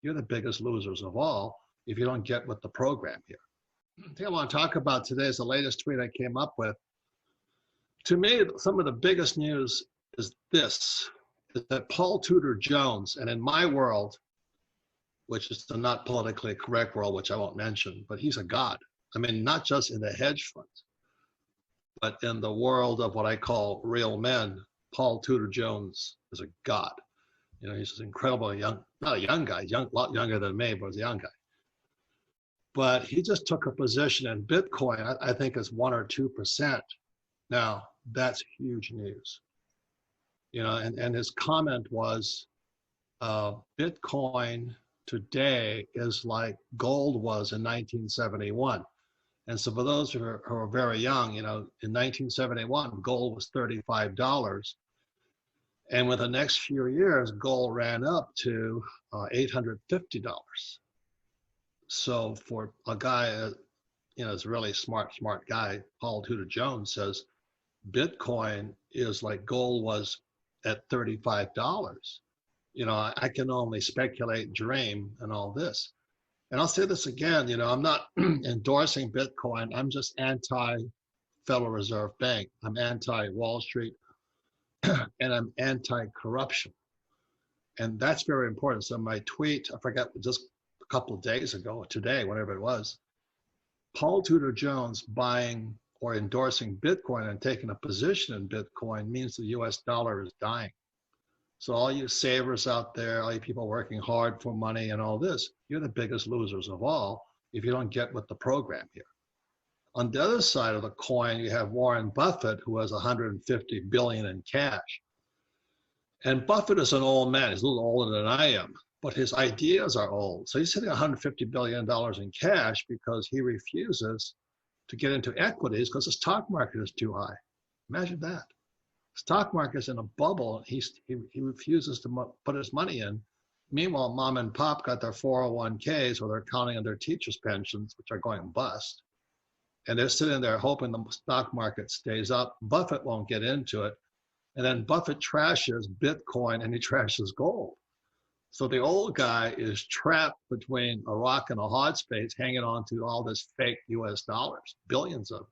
you're the biggest losers of all if you don't get with the program here. The thing I want to talk about today is the latest tweet I came up with. To me, some of the biggest news is this, is that Paul Tudor Jones, and in my world, which is the not politically correct world, which I won't mention, but he's a god. I mean, not just in the hedge funds, but in the world of what I call real men, Paul Tudor Jones is a god. You know, he's this incredible young, not a young guy, a lot younger than me, but he's a young guy. But he just took a position in Bitcoin, I think it's 1 or 2%. Now, that's huge news. You know, and his comment was, Bitcoin today is like gold was in 1971. And so for those who are very young, you know, in 1971, gold was $35. And with the next few years, gold ran up to $850. So for a guy, you know, is a really smart guy, Paul Tudor Jones says, Bitcoin is like gold was at $35. You know, I can only speculate, dream, and all this. And I'll say this again, you know, I'm not endorsing Bitcoin. I'm just anti-Federal Reserve Bank. I'm anti-Wall Street, and I'm anti-corruption. And that's very important. So my tweet, I forgot, just a couple of days ago, today, whatever it was, Paul Tudor Jones buying or endorsing Bitcoin and taking a position in Bitcoin means the US dollar is dying. So all you savers out there, all you people working hard for money and all this, you're the biggest losers of all if you don't get with the program here. On the other side of the coin, you have Warren Buffett, who has 150 billion in cash. And Buffett is an old man. He's a little older than I am, but his ideas are old. So he's sitting $150 billion in cash because he refuses to get into equities because the stock market is too high. Imagine that. Stock market's in a bubble. He refuses to put his money in. Meanwhile, mom and pop got their 401ks, or they're counting on their teachers' pensions, which are going bust. And they're sitting there hoping the stock market stays up. Buffett won't get into it. And then Buffett trashes Bitcoin and he trashes gold. So the old guy is trapped between a rock and a hard space, hanging on to all this fake US dollars, billions of them.